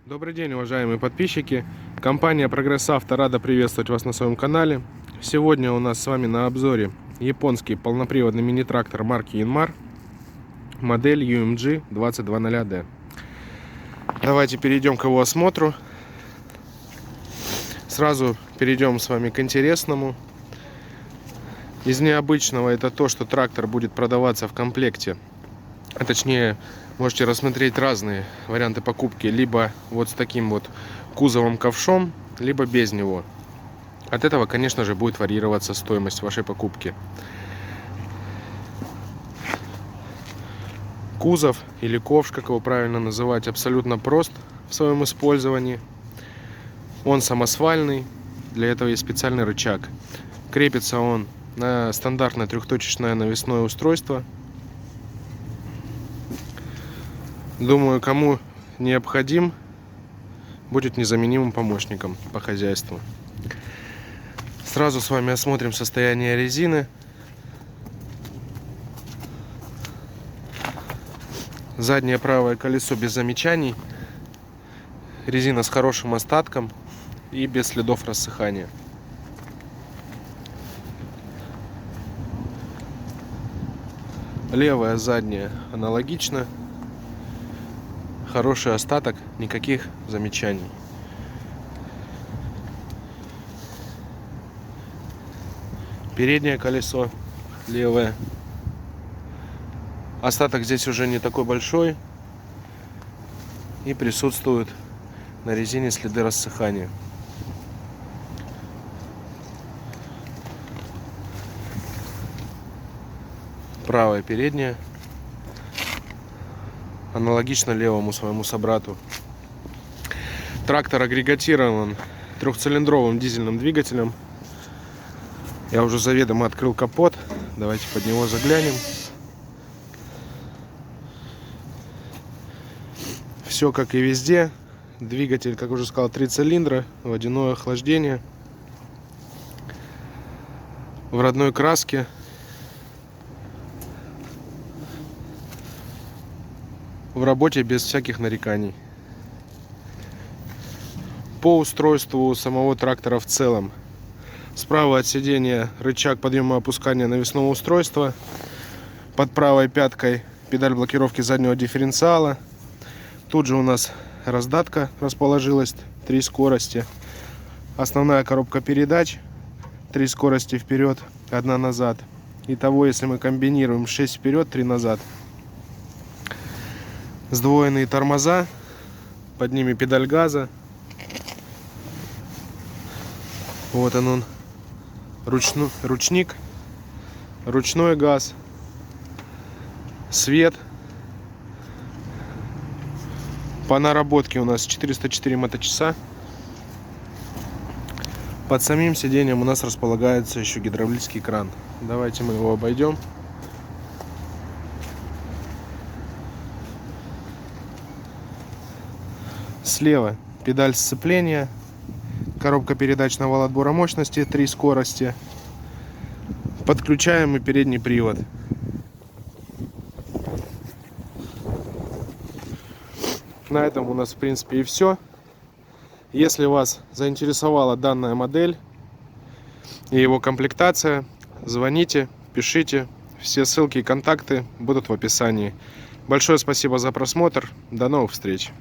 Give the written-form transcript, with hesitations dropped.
Добрый день, уважаемые подписчики. Компания Прогресс Авто рада приветствовать вас на своем канале. Сегодня у нас с вами на обзоре японский полноприводный мини-трактор марки Yanmar, модель UMG 2000D. Давайте перейдем к его осмотру. Сразу перейдем с вами к интересному. Из необычного это то, что трактор будет продаваться в комплекте. А точнее, можете рассмотреть разные варианты покупки. Либо вот с таким вот кузовом-ковшом, либо без него. От этого, конечно же, будет варьироваться стоимость вашей покупки. Кузов или ковш, как его правильно называть, абсолютно прост в своем использовании. Он самосвальный, для этого есть специальный рычаг. Крепится он на стандартное трехточечное навесное устройство. Думаю, кому необходим, будет незаменимым помощником по хозяйству. Сразу с вами осмотрим состояние резины. Заднее правое колесо без замечаний. Резина с хорошим остатком и без следов рассыхания. Левая задняя аналогично. Хороший остаток, никаких замечаний. Переднее колесо левое. Остаток здесь уже не такой большой. И присутствуют на резине следы рассыхания. Правое переднее. Аналогично левому своему собрату. Трактор агрегатирован трехцилиндровым дизельным двигателем. Я уже заведомо открыл капот. Давайте под него заглянем. Все как и везде. Двигатель, как уже сказал, 3 цилиндра, водяное охлаждение. В родной краске. В работе без всяких нареканий. По устройству самого трактора в целом. Справа от сидения рычаг подъема и опускания навесного устройства. Под правой пяткой педаль блокировки заднего дифференциала. Тут же у нас раздатка расположилась, 3 скорости. Основная коробка передач, 3 скорости вперед, 1 назад. Итого, если мы комбинируем, 6 вперед, 3 назад. Сдвоенные тормоза, под ними педаль газа. Вот он, ручник, ручной газ, свет. По наработке у нас 404 моточаса. Под самим сиденьем у нас располагается еще гидравлический кран. Давайте мы его обойдем. Слева педаль сцепления, коробка передач на вал отбора мощности, 3 скорости. Подключаем и передний привод. На этом у нас в принципе и все. Если вас заинтересовала данная модель и его комплектация, звоните, пишите. Все ссылки и контакты будут в описании. Большое спасибо за просмотр. До новых встреч.